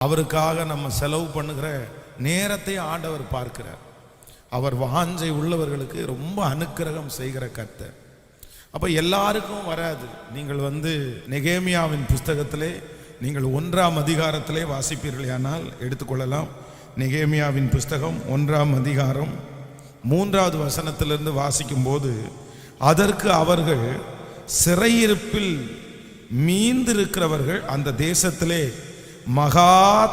அவருக்காக நம்ம செலவு பண்ணுகிற நேரத்தை ஆண்டவர் பார்க்கிறார். அவர் வாஞ்சை உள்ளவர்களுக்கு ரொம்ப அனுக்கிரகம் செய்கிற கர்த்தர். அப்போ எல்லாருக்கும் வராது. நீங்கள் நெகேமியாவின் புஸ்தகத்திலே நீங்கள் 1ஆம் அதிகாரத்திலே வாசிப்பீர்களானால் எடுத்துக்கொள்ளலாம். நெகேமியாவின் புஸ்தகம் 1ஆம் அதிகாரம் 3வது வசனத்திலிருந்து வாசிக்கும் போது, அதற்கு அவர்கள் சிறையிருப்பில் மீந்திருக்கிறவர்கள் அந்த தேசத்திலே மகா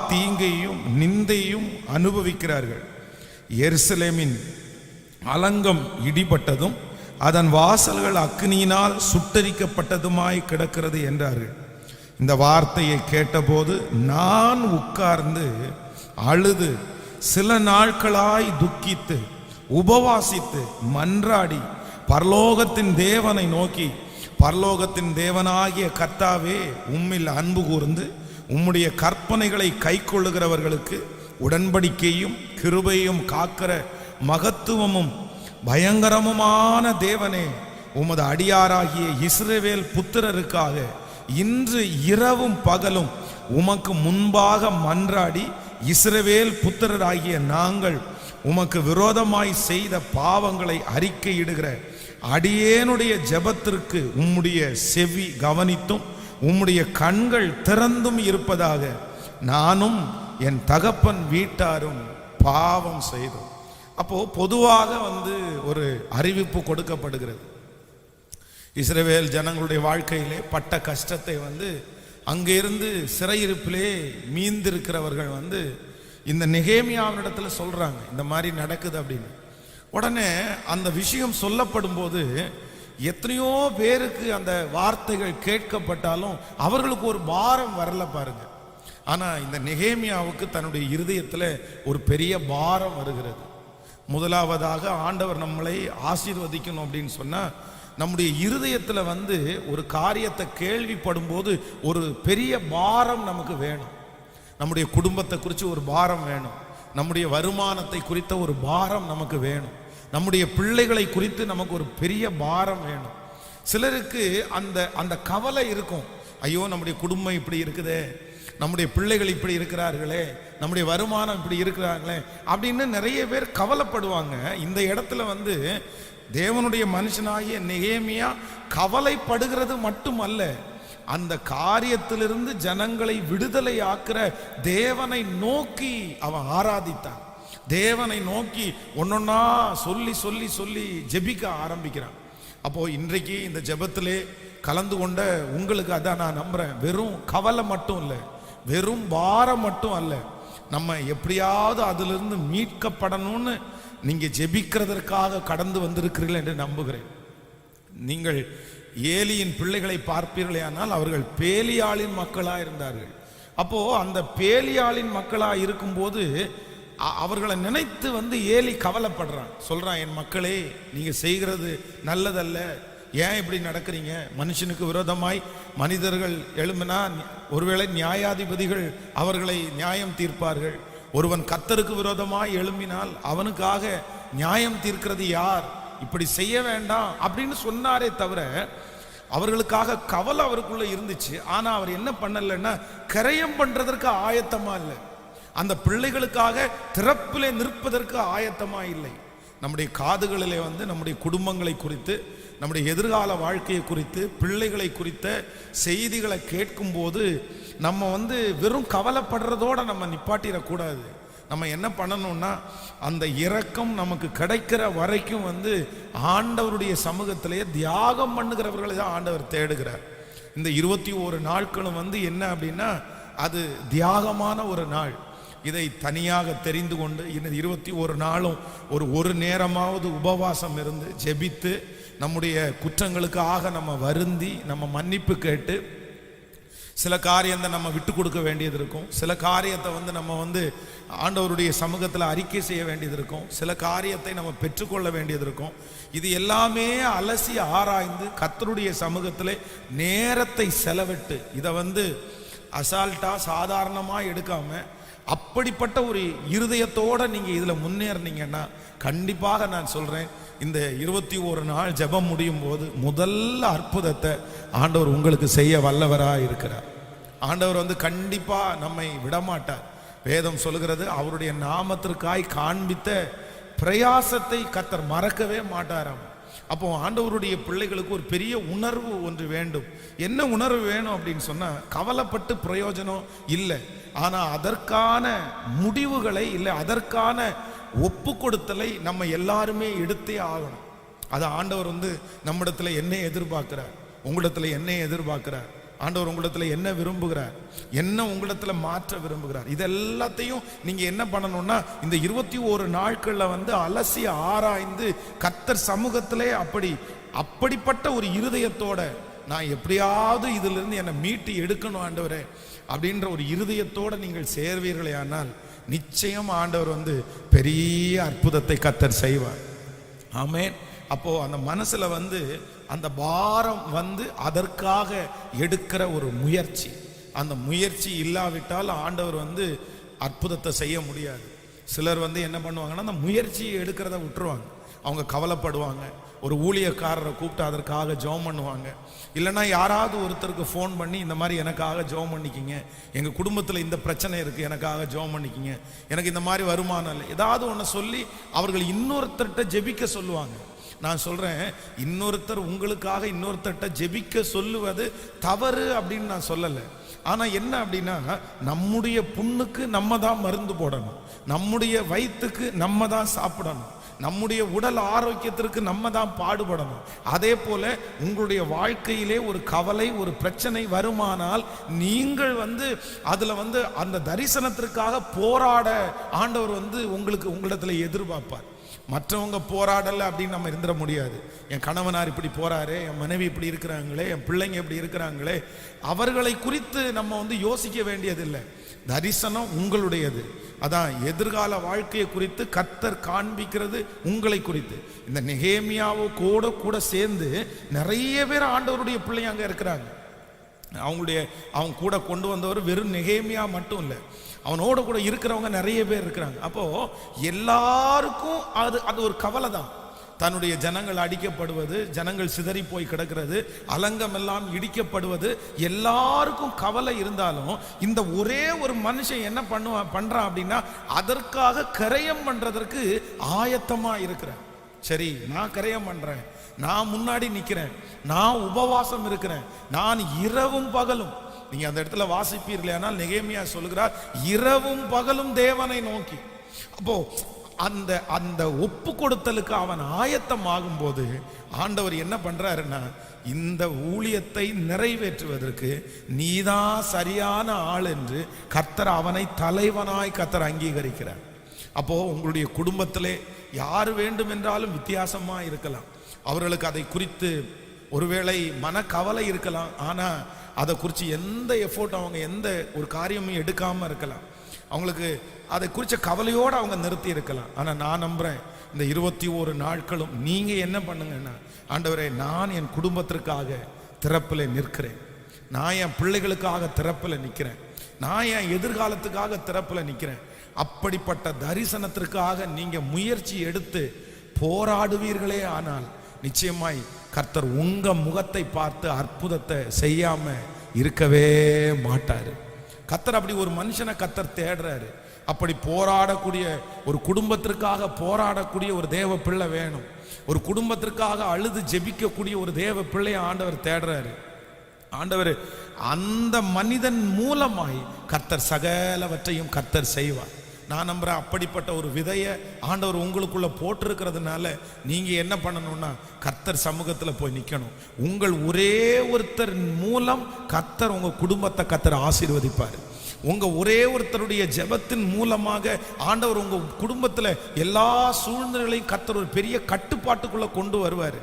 தீங்கையும் நிந்தையும் அனுபவிக்கிறார்கள். எருசலேமின் அலங்கம் இடிபட்டதும் அதன் வாசல்கள் அக்னியினால் சுட்டரிக்கப்பட்டதுமாய் கிடக்கிறது என்றார்கள். இந்த வார்த்தையை கேட்டபோது நான் உட்கார்ந்து அழுது சில நாட்களாய் துக்கித்து உபவாசித்து மன்றாடி பரலோகத்தின் தேவனை நோக்கி, பரலோகத்தின் தேவனாகிய கர்த்தாவே, உம்மில் அன்பு கூர்ந்து உம்முடைய கற்பனைகளை கைக்கொள்ளுகிறவர்களுக்கு உடன்படிக்கையும் கிருபையும் காக்கிற மகத்துவமும் பயங்கரமுமான தேவனே, உமது அடியாராகிய இஸ்ரவேல் புத்திரருக்காக இன்று இரவும் பகலும் உமக்கு முன்பாக மன்றாடி, இஸ்ரவேல் புத்திரராகிய நாங்கள் உமக்கு விரோதமாய் செய்த பாவங்களை அறிக்கையிடுகிற அடியேனுடைய ஜெபத்திற்கு உம்முடைய செவி கவனித்தும் உம்முடைய கண்கள் திறந்தும் இருப்பதாக. நானும் என் தகப்பன் வீட்டாரும் பாவம் செய்தோம். அப்போ பொதுவாக ஒரு அறிவிப்பு கொடுக்கப்படுகிறது. இஸ்ரவேல் ஜனங்களுடைய வாழ்க்கையிலே பட்ட கஷ்டத்தை அங்கிருந்து சிறையிருப்பிலே மீந்திருக்கிறவர்கள் இந்த நெகேமியாவினிடத்துல சொல்றாங்க, இந்த மாதிரி நடக்குது அப்படின்னு. உடனே அந்த விஷயம் சொல்லப்படும் போது எத்தனையோ பேருக்கு அந்த வார்த்தைகள் கேட்கப்பட்டாலும் அவர்களுக்கு ஒரு பாரம் வரல பாருங்க. ஆனா இந்த நெகேமியாவுக்கு தன்னுடைய இருதயத்தில் ஒரு பெரிய பாரம் வருகிறது. முதலாவதாக ஆண்டவர் நம்மளை ஆசீர்வதிக்கணும் அப்படின்னு சொன்னா, நம்முடைய இருதயத்தில் ஒரு காரியத்தை கேள்விப்படும் போது ஒரு பெரிய பாரம் நமக்கு வேணும். நம்முடைய குடும்பத்தை குறித்து ஒரு பாரம் வேணும், நம்முடைய வருமானத்தை குறித்த ஒரு பாரம் நமக்கு வேணும், நம்முடைய பிள்ளைகளை குறித்து நமக்கு ஒரு பெரிய பாரம் வேணும். சிலருக்கு அந்த அந்த கவலை இருக்கும், ஐயோ நம்முடைய குடும்பம் இப்படி இருக்குதே, நம்முடைய பிள்ளைகள் இப்படி இருக்கிறார்களே, நம்முடைய வருமானம் இப்படி இருக்கிறார்களே அப்படின்னு நிறைய பேர் கவலைப்படுவாங்க. இந்த இடத்துல தேவனுடைய மனுஷனாகிய நெகேமியா கவலைப்படுகிறது மட்டுமல்ல, அந்த காரியத்திலிருந்து ஜனங்களை விடுதலை ஆக்கிற தேவனை நோக்கி அவன் ஆராதித்தான். தேவனை நோக்கி ஒன்னொன்னா சொல்லி சொல்லி சொல்லி ஜெபிக்க ஆரம்பிக்கிறான். அப்போ இன்றைக்கு இந்த ஜெபத்திலே கலந்து கொண்ட உங்களுக்கு அதான் நான் நம்புறேன், வெறும் கவலை மட்டும் இல்லை, வெறும் பாரம் மட்டும் அல்ல, நம்ம எப்படியாவது அதிலிருந்து மீட்கப்படணும்னு நீங்க ஜெபிக்கிறதற்காக கடந்து வந்திருக்கிறீர்கள் என்று நம்புகிறேன். நீங்கள் ஏலியின் பிள்ளைகளை பார்ப்பீர்களே, ஆனால் அவர்கள் பேலியாளின் மக்களாக இருந்தார்கள். அப்போ அந்த பேலியாளின் மக்களாக இருக்கும்போது அவர்களை நினைத்து ஏலி கவலைப்படுறான். சொல்றான், என் மக்களே, நீங்க செய்கிறது நல்லதல்ல, ஏன் இப்படி நடக்கிறீங்க? மனுஷனுக்கு விரோதமாய் மனிதர்கள் எழும்பினா ஒருவேளை நியாயாதிபதிகள் அவர்களை நியாயம் தீர்ப்பார்கள். ஒருவன் கர்த்தருக்கு விரோதமாய் எழும்பினால் அவனுக்காக நியாயம் தீர்க்கிறது யார்? இப்படி செய்ய வேண்டாம் அப்படின்னு சொன்னாரே தவிர அவர்களுக்காக கவலை அவருக்குள்ள இருந்துச்சு. ஆனா அவர் என்ன பண்ணலன்னா, கரையம் பண்றதற்கு ஆயத்தமா இல்லை, அந்த பிள்ளைகளுக்காக திறப்பிலே நிற்பதற்கு ஆயத்தமா இல்லை. நம்முடைய காதுகளிலே நம்முடைய குடும்பங்களை குறித்து, நம்முடைய எதிர்கால வாழ்க்கையை குறித்து, பிள்ளைகளை குறித்த செய்திகளை கேட்கும் போது நம்ம வெறும் கவலைப்படுறதோட நம்ம நிப்பாட்டிடக்கூடாது. நம்ம என்ன பண்ணணும்னா, அந்த இரக்கம் நமக்கு கிடைக்கிற வரைக்கும் ஆண்டவருடைய சமூகத்திலேயே தியாகம் பண்ணுகிறவர்களை தான் ஆண்டவர் தேடுகிறார். இந்த 21 நாட்களும் என்ன அப்படின்னா, அது தியாகமான ஒரு நாள். இதை தனியாக தெரிந்து கொண்டு இந்த 21 நாளும் ஒரு நேரமாவது உபவாசம் இருந்து ஜெபித்து நம்முடைய குற்றங்களுக்காக நம்ம வருந்தி நம்ம மன்னிப்பு கேட்டு, சில காரியத்தை நம்ம விட்டு கொடுக்க வேண்டியது இருக்கும், சில காரியத்தை நம்ம ஆண்டவருடைய சமூகத்தில் அறிக்கை செய்ய வேண்டியது இருக்கும், சில காரியத்தை நம்ம பெற்றுக்கொள்ள வேண்டியது இருக்கும். இது எல்லாமே அலசி ஆராய்ந்து கர்த்தருடைய சமூகத்தில் நேரத்தை செலவிட்டு இதை அசால்ட்டா சாதாரணமாக எடுக்காம அப்படிப்பட்ட ஒரு இருதயத்தோட நீங்க இதுல முன்னேறினீங்கன்னா கண்டிப்பாக நான் சொல்றேன், இந்த 21 நாள் ஜெபம் முடியும் போது முதல்ல அற்புதத்தை ஆண்டவர் உங்களுக்கு செய்ய வல்லவராக இருக்கிறார். ஆண்டவர் வந்து கண்டிப்பா நம்மை விடமாட்டார். வேதம் சொல்லுகிறது, அவருடைய நாமத்திற்காய் காண்பித்த பிரயாசத்தை கர்த்தர் மறக்கவே மாட்டாராம். அப்போ ஆண்டவருடைய பிள்ளைகளுக்கு ஒரு பெரிய உணர்வு ஒன்று வேண்டும். என்ன உணர்வு வேணும் அப்படின்னு சொன்னா, கவலைப்பட்டு பிரயோஜனம் இல்லை, ஆனா அதற்கான முடிவுகளை இல்லை, அதற்கான ஒப்பு கொடுத்தலை நம்ம எல்லாருமே எடுத்தே ஆகணும். அது ஆண்டவர் வந்து நம்மிடத்துல என்ன எதிர்பார்க்கிறார், உங்களிடத்துல என்ன எதிர்பார்க்கிறார், ஆண்டவர் உங்களிடத்துல என்ன விரும்புகிறார், என்ன உங்களிடத்துல மாற்ற விரும்புகிறார், இது எல்லாத்தையும் நீங்க என்ன பண்ணணும்னா இந்த 21 நாட்கள்ல வந்து அலசி ஆராய்ந்து கர்த்தர் சமூகத்திலே அப்படிப்பட்ட ஒரு இருதயத்தோட, நான் எப்படியாவது இதுல இருந்து என்னை மீட்டு எடுக்கணும் ஆண்டவரே அப்படின்ற ஒரு இருதயத்தோட நீங்கள் சேர்வீர்களே ஆனால் நிச்சயம் ஆண்டவர் வந்து பெரிய அற்புதத்தை கர்த்தர் செய்வார். ஆமென். அப்போ அந்த மனசுல வந்து அந்த பாரம் வந்து அதற்காக எடுக்கிற ஒரு முயற்சி, அந்த முயற்சி இல்லாவிட்டால் ஆண்டவர் வந்து அற்புதத்தை செய்ய முடியாது. சிலர் வந்து என்ன பண்ணுவாங்கன்னா, அந்த முயற்சியை எடுக்கிறத விட்டுருவாங்க. அவங்க கவலைப்படுவாங்க, ஒரு ஊழியக்காரரை கூப்பிட்டு அதற்காக ஜெபம் பண்ணுவாங்க. இல்லைன்னா யாராவது ஒருத்தருக்கு ஃபோன் பண்ணி இந்த மாதிரி எனக்காக ஜெபம் பண்ணிக்கிங்க, எங்கள் குடும்பத்தில் இந்த பிரச்சனை இருக்குது, எனக்காக ஜெபம் பண்ணிக்கிங்க, எனக்கு இந்த மாதிரி வருமானம் இல்லை, ஏதாவது ஒன்று சொல்லி அவர்கள் இன்னொருத்தர்கிட்ட ஜெபிக்க சொல்லுவாங்க. நான் சொல்றேன், இன்னொருத்தர் உங்களுக்காக இன்னொருத்தர்கிட்ட ஜெபிக்க சொல்லுவது தவறு அப்படின்னு நான் சொல்லலை. ஆனா என்ன அப்படின்னா, நம்முடைய புண்ணுக்கு நம்ம தான் மருந்து போடணும், நம்முடைய வயிற்றுக்கு நம்ம தான் சாப்பிடணும், நம்முடைய உடல் ஆரோக்கியத்திற்கு நம்ம தான் பாடுபடணும். அதே போல உங்களுடைய வாழ்க்கையிலே ஒரு கவலை, ஒரு பிரச்சனை வருமானால் நீங்கள் வந்து அதுல வந்து அந்த தரிசனத்திற்காக போராட ஆண்டவர் வந்து உங்களிடத்துல எதிர்பார்ப்பார். மற்றவங்க போராடலை அப்படின்னு நம்ம இருந்துட முடியாது. என் கணவனார் இப்படி போறாரே, என் மனைவி இப்படி இருக்கிறாங்களே, என் பிள்ளைங்க இப்படி இருக்கிறாங்களே, அவர்களை குறித்து நம்ம வந்து யோசிக்க வேண்டியதில்லை. தரிசனம் உங்களுடையது. அதான் எதிர்கால வாழ்க்கையை குறித்து கர்த்தர் காண்பிக்கிறது உங்களை குறித்து. இந்த நெகேமியாவோ கூட சேர்ந்து நிறைய பேர் ஆண்டவருடைய பிள்ளைங்க அங்க இருக்கிறாங்க. அவங்க கூட கொண்டு வந்தவர் வெறும் நெகேமியா மட்டும் இல்லை, அவனோட கூட இருக்கிறவங்க நிறைய பேர் இருக்கிறாங்க. அப்போ எல்லாருக்கும் அது ஒரு கவலை தான். தன்னுடைய ஜனங்கள் அடிக்கப்படுவது, ஜனங்கள் சிதறி போய் கிடக்கிறது, அலங்கம் எல்லாம் இடிக்கப்படுவது, எல்லாருக்கும் கவலை இருந்தாலும் இந்த ஒரே ஒரு மனுஷன் என்ன பண்றான் அப்படின்னா, அதற்காக கரையம் பண்றதற்கு ஆயத்தமா இருக்கிறேன். சரி, நான் கரையம் பண்றேன், நான் முன்னாடி நிக்கிறேன், நான் உபவாசம் இருக்கிறேன், நான் இரவும் பகலும். நீங்க அந்த இடத்துல வாசிப்பீர்களே, ஆனால் நெகேமியா சொல்லுகிறார், இரவும் பகலும் தேவனை நோக்கி. அப்போ அந்த ஒப்பு கொடுத்தலுக்கு அவன் ஆயத்தம் ஆகும் போது ஆண்டவர் என்ன பண்றாருன்னா, இந்த ஊழியத்தை நிறைவேற்றுவதற்கு நீதான் சரியான ஆள் என்று கர்த்தர் அவனை தலைவனாய் கர்த்தர் அங்கீகரிக்கிறார். அப்போ உங்களுடைய குடும்பத்திலே யார் வேண்டும் என்றாலும் வித்தியாசமா இருக்கலாம், அவர்களுக்கு அதை குறித்து ஒருவேளை மனக்கவலை இருக்கலாம், ஆனா அதை குறித்து எந்த எஃபோர்ட் அவங்க எந்த ஒரு காரியமும் எடுக்காம இருக்கலாம், அவங்களுக்கு அதை குறித்த கவலையோடு அவங்க நிறுத்தி இருக்கலாம். ஆனால் நான் நம்புறேன், இந்த 21 நாட்களும் நீங்க என்ன பண்ணுங்கன்னா, ஆண்டவரே நான் என் குடும்பத்திற்காக திறப்பில் நிற்கிறேன், நான் என் பிள்ளைகளுக்காக திறப்பில் நிற்கிறேன், நான் என் எதிர்காலத்துக்காக திறப்பில் நிற்கிறேன். அப்படிப்பட்ட தரிசனத்திற்காக நீங்க முயற்சி எடுத்து போராடுவீர்களே ஆனால் நிச்சயமாய் கர்த்தர் உங்க முகத்தை பார்த்து அற்புதத்தை செய்யாம இருக்கவே மாட்டாரு. கர்த்தர் அப்படி ஒரு மனுஷனை கர்த்தர் தேடுறாரு. அப்படி போராடக்கூடிய ஒரு குடும்பத்திற்காக போராடக்கூடிய ஒரு தேவ பிள்ளை வேணும். ஒரு குடும்பத்திற்காக அழுது ஜெபிக்கக்கூடிய ஒரு தேவ பிள்ளையை ஆண்டவர் தேடுறாரு. ஆண்டவர் அந்த மனிதன் மூலமாய் கர்த்தர் சகலவற்றையும் கர்த்தர் செய்வார். நான் நம்புறேன், அப்படிப்பட்ட ஒரு விதையை ஆண்டவர் உங்களுக்குள்ள போட்டிருக்கிறதுனால நீங்க என்ன பண்ணணும்னா, கர்த்தர் சமூகத்துல போய் நிக்கணும். உங்கள் ஒரே ஒருத்தர் மூலம் கர்த்தர் உங்க குடும்பத்தை கர்த்தர் ஆசீர்வதிப்பார். உங்க ஒரே ஒருத்தருடைய ஜெபத்தின் மூலமாக ஆண்டவர் உங்க குடும்பத்துல எல்லா சூழ்நிலைகளையும் கர்த்தர் ஒரு பெரிய கட்டுப்பாட்டுக்குள்ள கொண்டு வருவார்.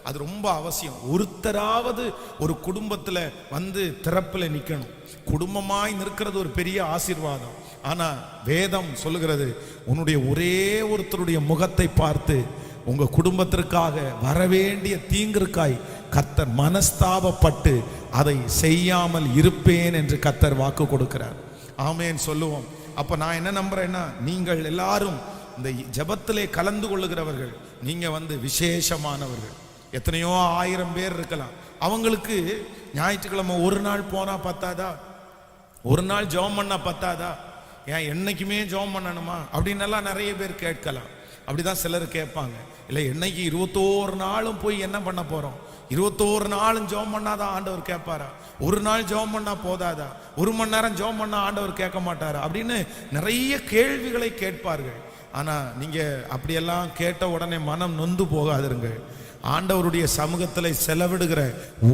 அது ரொம்ப அவசியம். ஒருத்தராவது ஒரு குடும்பத்துல வந்து திறப்புல நிக்கணும். குடும்பமாய் நிற்கிறது ஒரு பெரிய ஆசீர்வாதம். ஆனா வேதம் சொல்லுகிறது, உன்னுடைய ஒரே ஒருத்தருடைய முகத்தை பார்த்து உங்க குடும்பத்திற்காக வரவேண்டிய தீங்கிற்காய் கர்த்தர் மனஸ்தாபப்பட்டு அதை செய்யாமல் இருப்பேன் என்று கர்த்தர் வாக்கு கொடுக்கிறார். ஆமேன் சொல்லுவோம். அப்ப நான் என்ன நம்புறேன்னா, நீங்கள் எல்லாரும் இந்த ஜெபத்திலே கலந்து கொள்ளுகிறவர்கள், நீங்க வந்து விசேஷமானவர்கள். எத்தனையோ 1000 பேர் இருக்கலாம். அவங்களுக்கு ஞாயிற்றுக்கிழமை ஒரு நாள் போனா பத்தாதா? ஒரு நாள் ஜெபம் பண்ணா பத்தாதா, ஏன் என்னைக்குமே ஜெபம் பண்ணணுமா அப்படின்னு எல்லாம் நிறைய பேர் கேட்கலாம். அப்படிதான் சிலர் கேட்பாங்க. இல்லை, என்னைக்கு 21 நாளும் போய் என்ன பண்ண போறோம்? 21 நாளும் ஜெபம் பண்ணாதான் ஆண்டவர் கேட்பாரா? ஒரு நாள் ஜெபம் பண்ணா போதாதா? 1 மணி நேரம் ஜெபம் பண்ணா ஆண்டவர் கேட்க மாட்டாரா? அப்படின்னு நிறைய கேள்விகளை கேட்பார்கள். ஆனா நீங்க அப்படியெல்லாம் கேட்ட உடனே மனம் நொந்து போகாதிருங்கள். ஆண்டவருடைய சமூகத்தில் செலவிடுகிற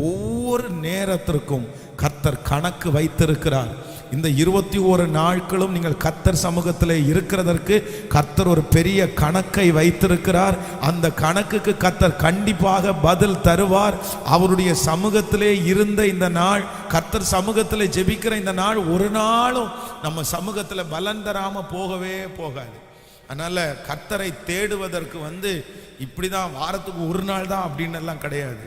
ஒவ்வொரு நேரத்திற்கும் கர்த்தர் கணக்கு வைத்திருக்கிறார். இந்த 21 நாட்களும் நீங்கள் கர்த்தர் சமூகத்தில் இருக்கிறதற்கு கர்த்தர் ஒரு பெரிய கணக்கை வைத்திருக்கிறார். அந்த கணக்குக்கு கர்த்தர் கண்டிப்பாக பதில் தருவார். அவருடைய சமூகத்திலே இருந்த இந்த நாள், கர்த்தர் சமூகத்தில் ஜெபிக்கிற இந்த நாள் ஒரு நாளும் நம்ம சமூகத்தில் பலன் தராம போகவே போகாது. அதனால கர்த்தரை தேடுவதற்கு இப்படிதான் வாரத்துக்கு ஒரு நாள் தான் அப்படின்னு எல்லாம் கிடையாது.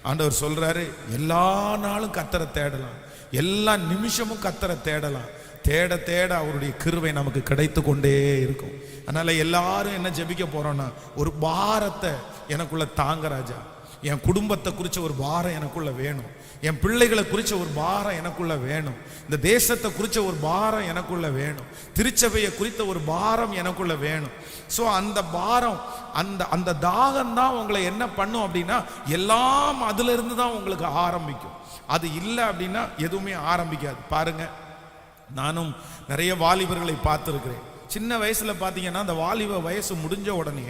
ஆண்டவர் சொல்றாரு, எல்லா நாளும் கர்த்தரை தேடலாம், எல்லா நிமிஷமும் கர்த்தரை தேடலாம். தேட தேட அவருடைய கிருபை நமக்கு கிடைத்து கொண்டே இருக்கும். அதனால எல்லாரும் என்ன ஜெபிக்க போறோம்னா, ஒரு பாரத்தை எனக்குள்ள தாங்க ராஜா. என் குடும்பத்தை குறிச்ச ஒரு பாரம் எனக்குள்ள வேணும், என் பிள்ளைகளை குறிச்ச ஒரு பாரம் எனக்குள்ள வேணும், இந்த தேசத்தை குறிச்ச ஒரு பாரம் எனக்குள்ள வேணும், திருச்சபையை குறித்த ஒரு பாரம் எனக்குள்ள வேணும். ஸோ அந்த பாரம், அந்த தாகம் தான் உங்களை என்ன பண்ணும் அப்படின்னா, எல்லாம் அதுல இருந்து தான் உங்களுக்கு ஆரம்பிக்கும். அது இல்லை அப்படின்னா எதுவுமே ஆரம்பிக்காது. பாருங்க, நானும் நிறைய வாலிபர்களை பார்த்துருக்கிறேன். சின்ன வயசுல பார்த்தீங்கன்னா, அந்த வாலிப வயசு முடிஞ்ச உடனே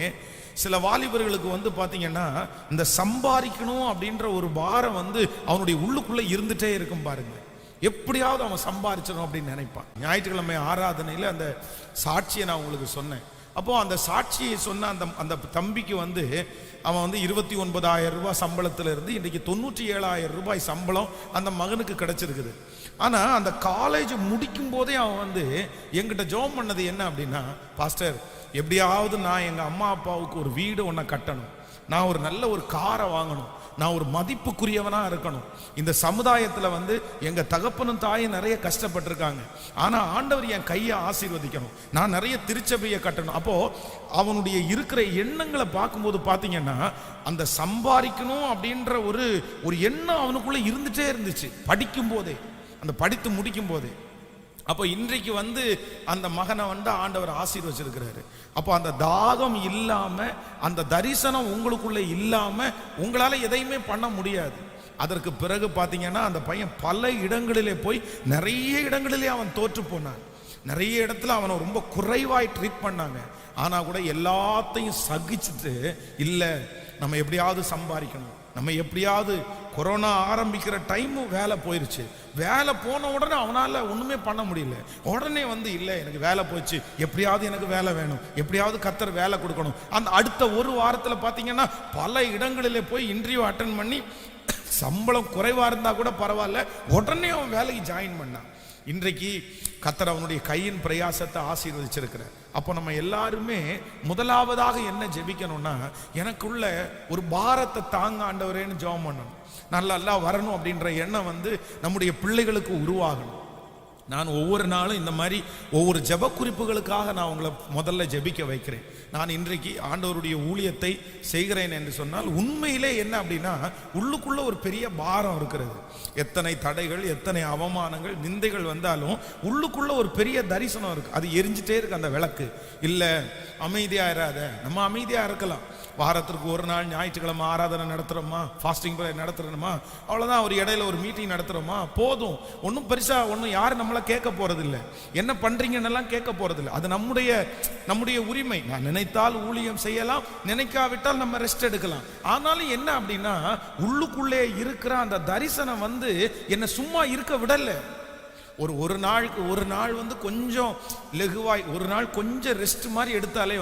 சில வாலிபர்களுக்கு பார்த்தீங்கன்னா, இந்த சம்பாதிக்கணும் அப்படின்ற ஒரு பாரம் அவனுடைய உள்ளுக்குள்ள இருந்துட்டே இருக்கும். பாருங்க, எப்படியாவது அவன் சம்பாதிச்சிடும் அப்படின்னு நினைப்பான். ஞாயிற்றுக்கிழமை ஆராதனையில் அந்த சாட்சியை நான் உங்களுக்கு சொன்னேன். அப்போ அந்த சாட்சியை சொன்ன அந்த தம்பிக்கு அவன் 29,000 ரூபாய் சம்பளத்துல இருந்து இன்னைக்கு 97,000 ரூபாய் சம்பளம் அந்த மகனுக்கு கிடைச்சிருக்குது. ஆனா அந்த காலேஜ் முடிக்கும் போதே அவன் என்கிட்ட ஜெபம் பண்ணது என்ன அப்படின்னா, பாஸ்டர், எப்படியாவது நான் எங்க அம்மா அப்பாவுக்கு ஒரு வீடு ஒன்றை கட்டணும், நான் ஒரு நல்ல ஒரு காரை வாங்கணும், நான் ஒரு மதிப்புக்குரியவனா இருக்கணும். இந்த சமுதாயத்தில் எங்க தகப்பனும் தாயும் நிறைய கஷ்டப்பட்டிருக்காங்க, ஆனா ஆண்டவர் என் கையை ஆசீர்வதிக்கணும், நான் நிறைய திருச்சபையை கட்டணும். அப்போ அவனுடைய இருக்கிற எண்ணங்களை பார்க்கும்போது பார்த்தீங்கன்னா, அந்த சம்பாதிக்கணும் அப்படின்ற ஒரு எண்ணம் அவனுக்குள்ள இருந்துட்டே இருந்துச்சு படிக்கும் போதே, அந்த படித்து முடிக்கும் போதே. அப்போ இன்றைக்கு அந்த மகனை ஆண்டவர் ஆசீர்வச்சிருக்கிறாரு. அப்போ அந்த தாகம் இல்லாம, அந்த தரிசனம் உங்களுக்குள்ள இல்லாம உங்களால எதையுமே பண்ண முடியாது. அதற்கு பிறகு பார்த்தீங்கன்னா, அந்த பையன் பல இடங்களிலே போய் நிறைய இடங்களிலே அவன் தோற்று போனான். நிறைய இடத்துல அவனை ரொம்ப குறைவாய் ட்ரீட் பண்ணாங்க. ஆனா கூட எல்லாத்தையும் சகிச்சுட்டு, இல்லை நம்ம எப்படியாவது சம்பாதிக்கணும், நம்ம எப்படியாவது, கொரோனா ஆரம்பிக்கிற டைமு வேலை போயிருச்சு, வேலை போன உடனே அவனால ஒண்ணுமே பண்ண முடியல. உடனே இல்லை எனக்கு வேலை போச்சு, எப்படியாவது எனக்கு வேலை வேணும், எப்படியாவது கர்த்தர் வேலை கொடுக்கணும். அந்த அடுத்த ஒரு வாரத்தில் பார்த்தீங்கன்னா பல இடங்களிலே போய் இன்டர்வியூ அட்டன் பண்ணி சம்பளம் குறைவா இருந்தா கூட பரவாயில்ல, உடனே அவன் வேலைக்கு ஜாயின் பண்ணான். இன்றைக்கு கர்த்தர் அவனுடைய கையின் பிரயாசத்தை ஆசீர்வதிச்சிருக்கிறார். அப்போ நம்ம எல்லாருமே முதலாவதாக என்ன ஜெபிக்கணும்னா, எனக்குள்ள ஒரு பாரத்தை தாங்க ஆண்டவரேன்னு ஜெபம் பண்ணணும். நல்லா வரணும் அப்படின்ற எண்ணம் நம்முடைய பிள்ளைகளுக்கு உருவாகணும். நான் ஒவ்வொரு நாளும் இந்த மாதிரி ஒவ்வொரு ஜெப குறிப்புகளுக்காக நான் உங்களை முதல்ல ஜெபிக்க வைக்கிறேன். நான் இன்றைக்கு ஆண்டவருடைய ஊழியத்தை செய்கிறேன் என்று சொன்னால் உண்மையிலே என்ன அப்படின்னா, உள்ளுக்குள்ள ஒரு பெரிய பாரம் இருக்கிறது. எத்தனை தடைகள், எத்தனை அவமானங்கள், நிந்தைகள் வந்தாலும் உள்ளுக்குள்ள ஒரு பெரிய தரிசனம் இருக்கு. அது எரிஞ்சிட்டே இருக்கு அந்த விளக்கு. இல்லை அமைதியா இராத, நம்ம அமைதியா இருக்கலாம். வாரத்திற்கு ஒரு நாள் ஞாயிற்றுக்கிழமை ஆராதனை நடத்துறோமா, ஃபாஸ்டிங் ப்ரேயர் நடத்துறோமா, அவ்வளோதான். ஒரு இடையில ஒரு மீட்டிங் நடத்துறோமா, போதும். ஒன்றும் பெருசா ஒன்றும் யாரும் நம்மளை கேட்க போறதில்லை, என்ன பண்றீங்கன்னு கேட்க போறதில்லை. அது நம்முடைய உரிமை. நான் நினைத்தால் ஊழியம் செய்யலாம், நினைக்காவிட்டால் நம்ம ரெஸ்ட் எடுக்கலாம். ஆனாலும் என்ன அப்படின்னா, உள்ளுக்குள்ளே இருக்கிற அந்த தரிசனம் என்னை சும்மா இருக்க விடல. ஒரு நாள் கொஞ்சம் லெகுவாய், ஒரு நாள் கொஞ்சம் ரெஸ்ட் மாதிரி எடுத்தாலே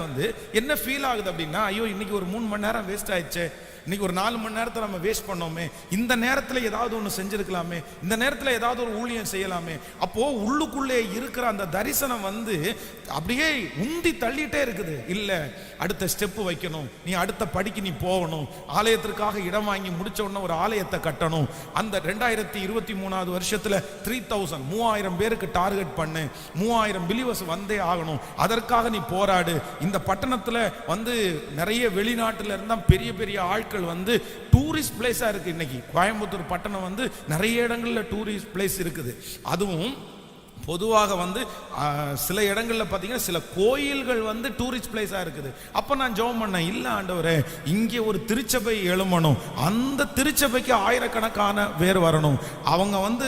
என்ன ஃபீல் ஆகுது அப்படின்னா, ஐயோ இன்னைக்கு ஒரு 3 மணி நேரம் வேஸ்ட் ஆயிடுச்சு, இன்னைக்கு ஒரு 4 மணி நேரத்தை நம்ம வேஸ்ட் பண்ணோமே, இந்த நேரத்தில் ஏதாவது ஒன்று செஞ்சிருக்கலாமே, இந்த நேரத்தில் ஏதாவது ஒரு ஊழியம் செய்யலாமே. அப்போ உள்ளுக்குள்ளே இருக்கிற அந்த தரிசனம் அப்படியே உந்தி தள்ளிட்டே இருக்குது. இல்லை அடுத்த ஸ்டெப்பு வைக்கணும், நீ அடுத்த படிக்கு நீ போகணும், ஆலயத்திற்காக இடம் வாங்கி முடிச்ச உடனே ஒரு ஆலயத்தை கட்டணும். அந்த 2023 வருஷத்துல 3000 பேருக்கு டார்கெட் பண்ணு, 3000 பிலீவர்ஸ் வந்தே ஆகணும், அதற்காக நீ போராடு. இந்த பட்டணத்துல நிறைய வெளிநாட்டுல இருந்தா பெரிய பெரிய ஆட்கள் டூரிஸ்ட் பிளேஸா இருக்கு. இன்னைக்கு கோயம்புத்தூர் பட்டணம் நிறைய இடங்கள்ல டூரிஸ்ட் பிளேஸ் இருக்குது. அதுவும் பொதுவாக வந்து சில இடங்களில் பார்த்தீங்கன்னா சில கோயில்கள் வந்து டூரிஸ்ட் பிளேஸாக இருக்குது. அப்போ நான் ஜெபம் பண்ணேன், இல்லை ஆண்டவரே இங்கே ஒரு திருச்சபை எழுமணும், அந்த திருச்சபைக்கு ஆயிரக்கணக்கான பேர் வரணும். அவங்க வந்து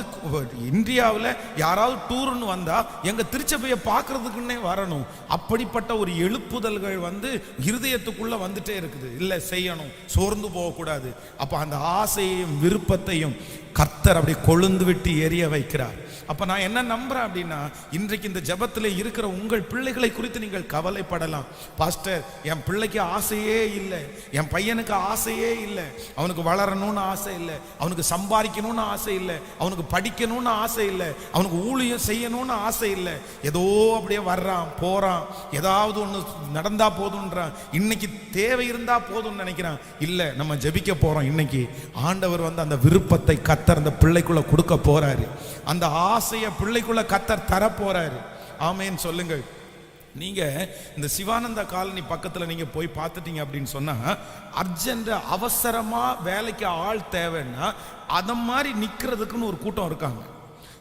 இந்தியாவில் யாராவது டூர்னு வந்தால் எங்கள் திருச்சபையை பார்க்கறதுக்குன்னே வரணும். அப்படிப்பட்ட ஒரு எழுப்புதல்கள் வந்து இருதயத்துக்குள்ளே வந்துட்டே இருக்குது. இல்லை செய்யணும், சோர்ந்து போகக்கூடாது. அப்போ அந்த ஆசையையும் விருப்பத்தையும் கர்த்தர் அப்படி கொழுந்து விட்டு எரிய வைக்கிறார். அப்ப நான் என்ன நம்புறேன் அப்படின்னா, இன்றைக்கு இந்த ஜெபத்தில் இருக்கிற உங்கள் பிள்ளைகளை குறித்து நீங்கள் கவலைப்படலாம். பாஸ்டர், என் பிள்ளைக்கு ஆசையே இல்லை, என் பையனுக்கு ஆசையே இல்லை, அவனுக்கு வளரணும்னு ஆசை இல்லை, அவனுக்கு சம்பாதிக்கணும்னு ஆசை இல்லை, அவனுக்கு படிக்கணும்னு ஆசை இல்லை, அவனுக்கு ஊழியம் செய்யணும்னு ஆசை இல்லை, ஏதோ அப்படியே வர்றான் போறான், ஏதாவது ஒன்று நடந்தா போதுன்றான், இன்னைக்கு தேவை இருந்தா போதும்னு நினைக்கிறான். இல்லை, நம்ம ஜெபிக்க போறோம். இன்னைக்கு ஆண்டவர் வந்து அந்த விருப்பத்தை கர்த்தர் அந்த பிள்ளைக்குள்ள கொடுக்க போறாரு. அந்த ஆசைய பிள்ளைக்குள்ள கர்த்தர் தர போறாரு. ஆமென் சொல்லுங்கள். நீங்க இந்த சிவானந்தா காலனி பக்கத்துல நீங்க போய் பார்த்துட்டீங்க அப்படின்னு சொன்னா, அர்ஜென்ட் அவசரமா வேலைக்கு ஆள் தேவைன்னா அத மாதிரி நிக்கிறதுக்குன்னு ஒரு கூட்டம் இருக்காங்க.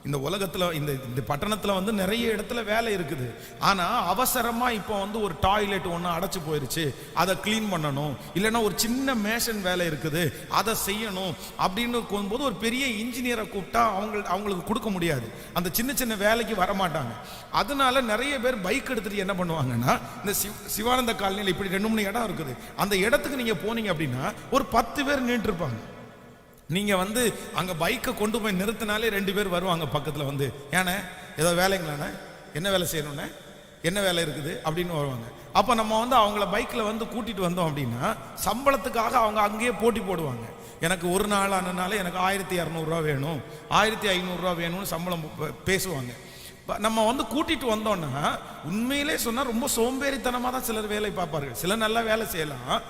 இந்த உலகத்துல இந்த பட்டணத்துல வந்து நிறைய இடத்துல வேலை இருக்குது. ஆனா அவசரமா இப்போ வந்து ஒரு டாய்லெட் ஒன்று அடைச்சு போயிருச்சு, அதை கிளீன் பண்ணணும், இல்லைன்னா ஒரு சின்ன மேஷன் வேலை இருக்குது அதை செய்யணும் அப்படின்னு போது ஒரு பெரிய இன்ஜினியரை கூப்பிட்டா அவங்களுக்கு கொடுக்க முடியாது. அந்த சின்ன சின்ன வேலைக்கு வரமாட்டாங்க. அதனால நிறைய பேர் பைக் எடுத்துட்டு என்ன பண்ணுவாங்கன்னா, இந்த சிவானந்த காலனியில் இப்படி 2-3 இடம் இருக்குது, அந்த இடத்துக்கு நீங்க போனீங்க அப்படின்னா ஒரு 10 பேர் நின்று இருப்பாங்க. நீங்க வந்து அங்க பைக்கை கொண்டு போய் நிறுத்தினாலே 2 பேர் வருவாங்க பக்கத்துல வந்து, ஏன்னா ஏதோ வேலைங்களாண்ணே, என்ன வேலை செய்யணும்னே, என்ன வேலை இருக்குது அப்படின்னு வருவாங்க. அப்ப நம்ம வந்து அவங்கள பைக்ல வந்து கூட்டிட்டு வந்தோம் அப்படின்னா சம்பளத்துக்காக அவங்க அங்கேயே போட்டி போடுவாங்க. எனக்கு ஒரு நாள் ஆனனால எனக்கு 1200 ரூபா வேணும், 1500 ரூபா வேணும்னு சம்பளம் பேசுவாங்க. நம்ம வந்து கூட்டிட்டு வந்தோம்னா உண்மையிலே சொன்னா ரொம்ப சோம்பேறித்தனமா தான் சிலர் வேலை பார்ப்பார்கள். சிலர் நல்லா வேலை செய்யலாம்.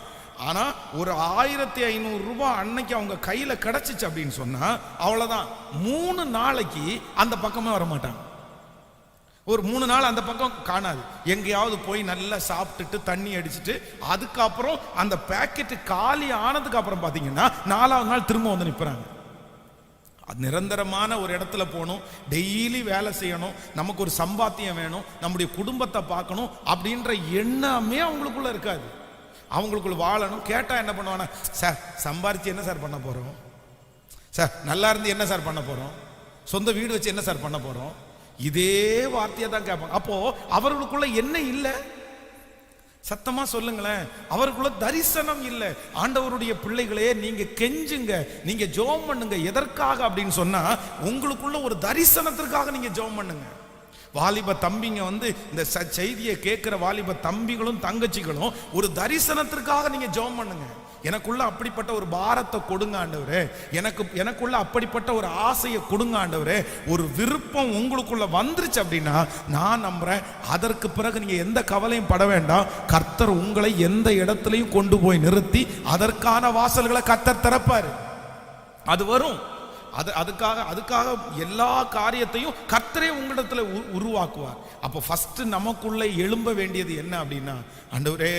ஆனா ஒரு 1500 ரூபாய் அன்னைக்கு அவங்க கையில கிடைச்சிச்சு அப்படின்னு சொன்னா அவ்வளவுதான், 3 நாளைக்கு அந்த பக்கமே வர மாட்டாங்க. ஒரு 3 நாள் அந்த பக்கம் காணாது. எங்கேயாவது போய் நல்லா சாப்பிட்டுட்டு தண்ணி அடிச்சுட்டு அதுக்கப்புறம் அந்த பேக்கெட் காலி ஆனதுக்கு அப்புறம் பாத்தீங்கன்னா 4வது நாள் திரும்ப வந்து நிற்கிறாங்க. நிரந்தரமான ஒரு இடத்துல போகணும், டெய்லி வேலை செய்யணும், நமக்கு ஒரு சம்பாத்தியம் வேணும், நம்முடைய குடும்பத்தை பார்க்கணும் அப்படின்ற எண்ணமே அவங்களுக்குள்ள இருக்காது. அவங்களுக்குள்ள வாழணும். கேட்டா என்ன பண்ணுவானா, சார் சம்பாரிச்சு என்ன சார் பண்ண போறோம், சார் நல்லா இருந்து என்ன சார் பண்ண போறோம், சொந்த வீடு வச்சு என்ன சார் பண்ண போறோம், இதே வார்த்தையை தான் கேட்பாங்க. அப்போ அவர்களுக்குள்ள என்ன இல்லை, சத்தமா சொல்லுங்களேன், அவருக்குள்ள தரிசனம் இல்லை. ஆண்டவருடைய பிள்ளைகளே, நீங்க கெஞ்சுங்க, நீங்க ஜெபம் பண்ணுங்க. எதற்காக அப்படின்னு சொன்னா, உங்களுக்குள்ள ஒரு தரிசனத்திற்காக நீங்க ஜெபம் பண்ணுங்க. வாலிப தம்பிங்க வந்து இந்த செய்தியை கேட்கிற வாலிப தம்பிகளும் தங்கச்சிகளும் ஒரு தரிசனத்திற்காக நீங்க ஜெபம் பண்ணுங்க. எனக்குள்ள அப்படிப்பட்ட ஒரு பாரத்தை கொடுங்க ஆண்டவரே, எனக்குள்ள அப்படிப்பட்ட ஒரு ஆசையை கொடுங்க ஆண்டவரே. ஒரு விருப்பம் உங்களுக்குள்ள வந்துருச்சு அப்படின்னா நான் நம்புறேன், அதற்கு பிறகு நீங்க எந்த கவலையும் பட வேண்டாம். கர்த்தர் உங்களை எந்த இடத்துலையும் கொண்டு போய் நிறுத்தி அதற்கான வாசல்களை கர்த்தர் திறப்பாரு. அது வரும். அதுக்காக எல்லா காரியத்தையும் கர்த்தரே உங்களிடத்துல உருவாக்குவார். அப்போ ஃபர்ஸ்ட் நமக்குள்ள எழும்ப வேண்டியது என்ன அப்படின்னா, ஆண்டவரே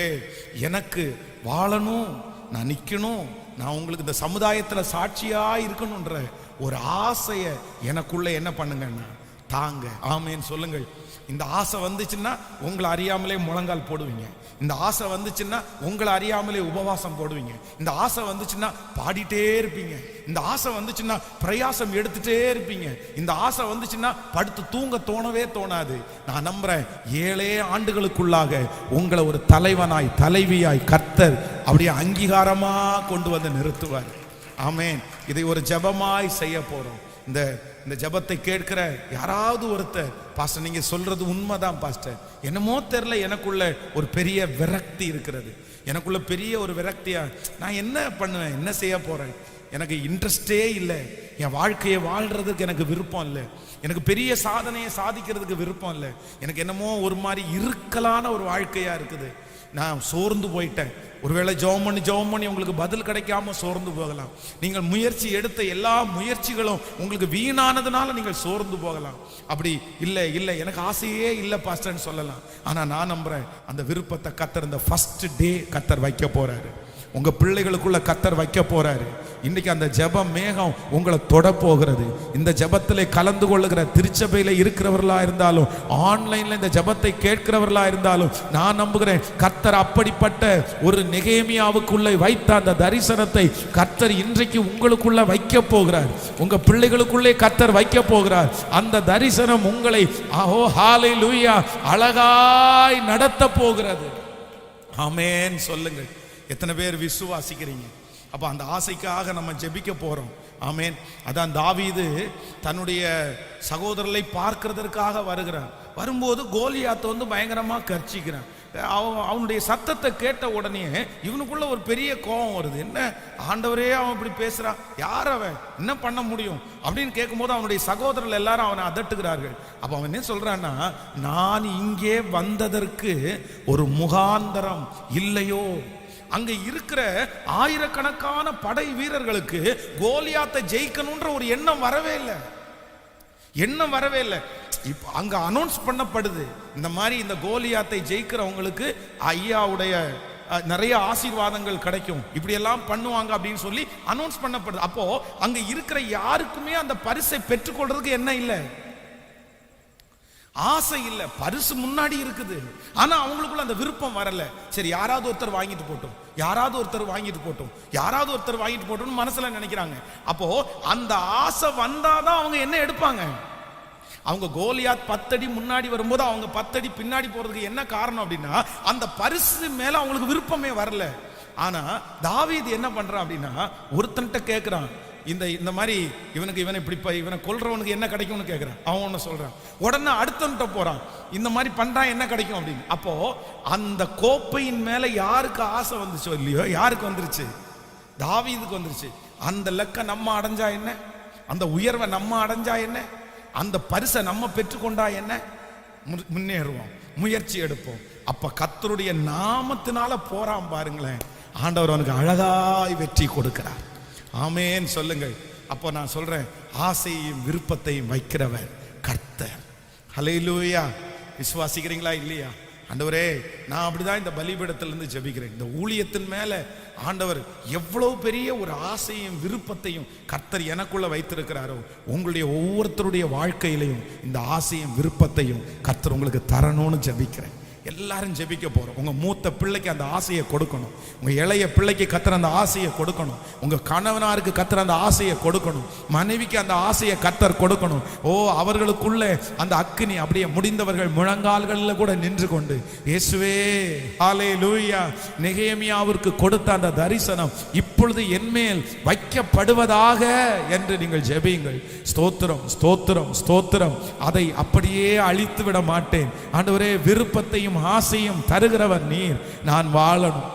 எனக்கு வாழணும், நான் நிக்கணும், நான் உங்களுக்கு இந்த சமுதாயத்துல சாட்சியா இருக்கணும்ன்ற ஒரு ஆசையை எனக்குள்ள என்ன பண்ணுங்கன்னா தாங்க. ஆமேன்னு சொல்லுங்கள். இந்த ஆசை வந்துச்சுன்னா உங்களை அறியாமலே முழங்கால் போடுவீங்க. இந்த ஆசை வந்துச்சுன்னா உங்களை அறியாமலே உபவாசம் போடுவீங்க. இந்த ஆசை வந்துச்சுன்னா பாடிட்டே இருப்பீங்க. இந்த ஆசை வந்துச்சுன்னா பிரயாசம் எடுத்துட்டே இருப்பீங்க. இந்த ஆசை வந்துச்சுன்னா படுத்து தூங்க தோணவே தோணாது. நான் நம்புறேன், 7 ஆண்டுகளுக்குள்ளாக உங்களை ஒரு தலைவனாய் தலைவியாய் கர்த்தர் அப்படியே அங்கீகாரமா கொண்டு வந்து நிறுத்துவார். ஆமேன். இதை ஒரு ஜெபமாய் செய்ய போறோம். இந்த ஜெபத்தை கேட்கிற யாராவது ஒருத்தர், பாஸ்டர் நீங்க சொல்றது உண்மைதான் பாஸ்டர், என்னமோ தெரியல, எனக்குள்ள ஒரு பெரிய விரக்தி இருக்கிறது, எனக்குள்ள பெரிய ஒரு விரக்தியா, நான் என்ன பண்ணுவேன், என்ன செய்ய போறேன், எனக்கு இன்ட்ரெஸ்டே இல்லை, என் வாழ்க்கையை வாழ்றதுக்கு எனக்கு விருப்பம் இல்லை, எனக்கு பெரிய சாதனையை சாதிக்கிறதுக்கு விருப்பம் இல்லை, எனக்கு என்னமோ ஒரு மாதிரி இருக்கலான ஒரு வாழ்க்கையா இருக்குது, நான் சோர்ந்து போயிட்டேன். ஒருவேளை ஜெபம் பண்ணி உங்களுக்கு பதில் கிடைக்காம சோர்ந்து போகலாம். நீங்கள் முயற்சி எடுத்த எல்லா முயற்சிகளும் உங்களுக்கு வீணானதுனால நீங்கள் சோர்ந்து போகலாம். அப்படி இல்லை எனக்கு ஆசையே இல்லை பாஸ்டர்னு சொல்லலாம். ஆனா நான் நம்புறேன், அந்த விருப்பத்தை கர்த்தர் இந்த ஃபர்ஸ்ட் டே கர்த்தர் வைக்க போறாரு. உங்க பிள்ளைகளுக்குள்ள கர்த்தர் வைக்க போறாரு. இன்னைக்கு அந்த ஜெப மேகம் உங்களை தொட போகிறது. இந்த ஜெபத்திலே கலந்து கொள்ளுகிற திருச்சபையில இருக்கிறவர்களா இருந்தாலும், ஆன்லைன்ல இந்த ஜெபத்தை கேட்கிறவர்களா இருந்தாலும், நான் நம்புகிறேன் கர்த்தர் அப்படிப்பட்ட ஒரு நெகேமியாவுக்குள்ளே வைத்த அந்த தரிசனத்தை கர்த்தர் இன்றைக்கு உங்களுக்குள்ள வைக்க போகிறார். உங்க பிள்ளைகளுக்குள்ளே கர்த்தர் வைக்க போகிறார். அந்த தரிசனம் உங்களை ஹalleluya அழகாய் நடத்த போகிறது. ஆமென் சொல்லுங்கள். எத்தனை பேர் விசுவாசிக்கிறீங்க? அப்ப அந்த ஆசைக்காக நம்ம ஜெபிக்க போறோம். ஆமென். அதான் தாவீது தன்னுடைய சகோதரரை பார்க்கிறதற்காக வருகிறான். வரும்போது கோலியாத் பயங்கரமா கர்ச்சிக்கிறான். அவனுடைய சத்தத்தை கேட்ட உடனே இவனுக்குள்ள ஒரு பெரிய கோபம் வருது. என்ன ஆண்டவரே அவன் இப்படி பேசுறான், யார் அவன், என்ன பண்ண முடியும் அப்படின்னு கேட்கும்போது அவனுடைய சகோதரர்கள் எல்லாரும் அவனை அதட்டுகிறார்கள். அப்ப அவன் என்ன சொல்றான்னா, நான் இங்கே வந்ததற்கு ஒரு முகாந்தரம் இல்லையோ? அங்க இருக்கிற ஆயிரக்கணக்கான படை வீரர்களுக்கு கோலியாத்தை ஜெயிக்கணும்ன்ற ஒரு எண்ணம் வரவே இல்லை. இப்போ அங்க அனௌன்ஸ் பண்ணப்படுது, இந்த மாதிரி இந்த கோலியாத்தை ஜெயிக்கிறவங்களுக்கு ஐயாவுடைய நிறைய ஆசீர்வாதங்கள் கிடைக்கும், இப்படி எல்லாம் பண்ணுவாங்க அப்படின்னு சொல்லி அனௌன்ஸ் பண்ணப்படுது. அப்போ அங்க இருக்கிற யாருக்குமே அந்த பரிசை பெற்றுக்கொள்றதுக்கு என்ன இல்லை, ஆசை இல்லை. பரிசு முன்னாடி இருக்குது, ஆனா அவங்களுக்குள்ள அந்த விருப்பம் வரல. சரி, யாராவது ஒருத்தர் வாங்கிட்டு போட்டோம், யாராவது ஒருத்தர் வாங்கிட்டு போட்டோம் மனசுல நினைக்கிறாங்க. அப்போ அந்த ஆசை வந்தாதான் அவங்க என்ன எடுப்பாங்க. அவங்க கோலியாத் 10 அடி முன்னாடி வரும்போது அவங்க 10 அடி பின்னாடி போறதுக்கு என்ன காரணம் அப்படின்னா, அந்த பரிசு மேல அவங்களுக்கு விருப்பமே வரல. ஆனா தாவீது என்ன பண்றான் அப்படின்னா, ஒருத்தன்ட்ட கேட்கிறான், இந்த மாதிரி இவனை கொல்றவனுக்கு என்ன கிடைக்கும்னு கேட்கிறான். அவன் ஒன்னு சொல்றான். உடனே அடுத்தவன்ட்ட போறான், இந்த மாதிரி பண்றான், என்ன கிடைக்கும் அப்படின்னு. அப்போ அந்த கோப்பையின் மேல யாருக்கு ஆசை வந்துச்சோ இல்லையோ, யாருக்கு வந்துருச்சு, தாவீதுக்கு வந்துருச்சு. அந்த லெக்க நம்ம அடைஞ்சா என்ன, அந்த உயர்வை நம்ம அடைஞ்சா என்ன, அந்த பரிசை நம்ம பெற்றுக்கொண்டா என்ன, முன்னேறுவோம், முயற்சி எடுப்போம். அப்ப கர்த்தருடைய நாமத்தினால போறான் பாருங்களேன், ஆண்டவர் அவனுக்கு அழகாய் வெற்றி கொடுக்கிறார். ஆமென் சொல்லுங்கள். அப்போ நான் சொல்றேன், ஆசையையும் விருப்பத்தையும் வைக்கிறவர் கர்த்தர். ஹல்லேலூயா. விசுவாசிக்கிறீங்களா இல்லையா? ஆண்டவரே, நான் அப்படிதான் இந்த பலிபீடத்திலிருந்து ஜெபிக்கிறேன். இந்த ஊழியத்தின் மேல ஆண்டவர் எவ்வளவு பெரிய ஒரு ஆசையும் விருப்பத்தையும் கர்த்தர் எனக்குள்ள வைத்திருக்கிறாரோ, உங்களுடைய ஒவ்வொருத்தருடைய வாழ்க்கையிலையும் இந்த ஆசையும் விருப்பத்தையும் கர்த்தர் உங்களுக்கு தரணும்னு ஜெபிக்கிறேன். எல்லாரும் ஜெபிக்க போறோம். உங்க மூத்த பிள்ளைக்கு அந்த ஆசையை கொடுக்கணும், உங்க இளைய பிள்ளைக்கு கர்த்தர் அந்த ஆசையை கொடுக்கணும், உங்க கணவனாருக்கு கர்த்தர் அந்த ஆசையை கொடுக்கணும், மனைவிக்கு அந்த ஆசையை கர்த்தர் கொடுக்கணும். அவர்களுக்குள்ள அந்த அக்கினி அப்படியே முடிந்தவர்கள் முழங்கால்களில் கூட நின்று கொண்டு, இயேசுவே ஹல்லேலூயா, நெகேமியாவிற்கு கொடுத்த அந்த தரிசனம் இப்பொழுது என்மேல் வைக்கப்படுவதாக என்று நீங்கள் ஜெபியுங்கள். ஸ்தோத்திரம், ஸ்தோத்திரம், ஸ்தோத்திரம். அதை அப்படியே அழித்து விட மாட்டேன் ஆண்டவரே. விருப்பத்தையும் ஆசையும் தருகிறவர் நீர். நான் வாழணும்,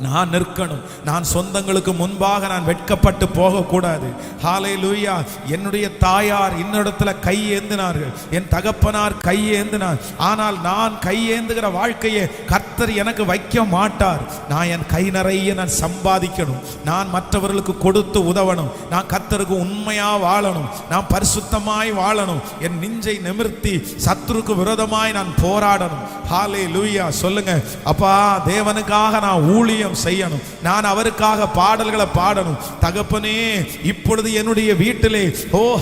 நான் நிற்கணும், நான் சொந்தங்களுக்கு முன்பாக நான் வெட்கப்பட்டு போகக்கூடாது. ஹல்லேலூயா. என்னுடைய தாயார் இன்னிடத்துல கை ஏந்தினார்கள், என் தகப்பனார் கை ஏந்தினார். ஆனால் நான் கை ஏந்துகிற வாழ்க்கையை கர்த்தர் எனக்கு வைக்க மாட்டார். நான் என் கை நிறைய நான் சம்பாதிக்கணும், நான் மற்றவர்களுக்கு கொடுத்து உதவணும், நான் கர்த்தருக்கு உண்மையா வாழணும், நான் பரிசுத்தமாய் வாழணும், என் நெஞ்சை நிமிர்த்தி சத்துருக்கு விரோதமாய் நான் போராடணும். ஹல்லேலூயா சொல்லுங்க. அப்பா, தேவனுக்காக நான் ஊழியம் செய்யணும், நான் அவருக்காக பாடல்களை பாடணும். தகப்பனே, இப்பொழுது என்னுடைய வீட்டிலே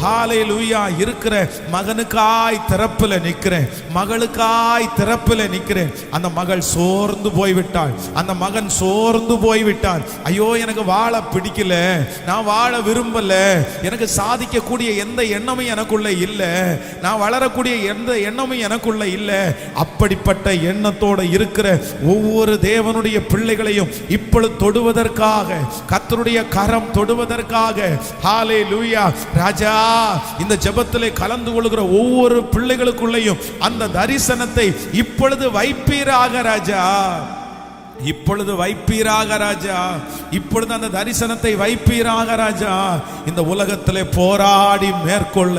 ஹல்லேலூயா இருக்கிற மகனுக்காய் திறப்புல நிற்கிறேன், மகளுக்காய் திறப்புல நிற்கிறேன். அந்த மகள் சோர்ந்து போய்விட்டாள், அந்த மகன் சோர்ந்து போய்விட்டான். ஐயோ, எனக்கு வாழ பிடிக்கல, நான் வாழ விரும்பல, எனக்கு சாதிக்கக்கூடிய எந்த எண்ணமும் எனக்குள்ள இல்லை, நான் வளரக்கூடிய எந்த எண்ணமும் எனக்குள்ள இல்லை. அப்படிப்பட்ட எண்ணத்தோட இருக்கிற ஒவ்வொரு தேவனுடைய பிள்ளைகளையும் இப்பொழுது தொடுவதற்காக, கர்த்தருடைய கரம் தொடுவதற்காக, ஹல்லேலூயா ராஜா, இந்த ஜெபத்திலே கலந்து கொள்கிற ஒவ்வொரு பிள்ளைகளுக்குள்ளேயும் அந்த தரிசனத்தை இப்பொழுது வைப்பீராக ராஜா, இப்பொழுது வைப்பீராக ராஜா, இப்பொழுது அந்த தரிசனத்தை வைப்பீராக ராஜா. இந்த உலகத்திலே போராடி மேற்கொள்ள,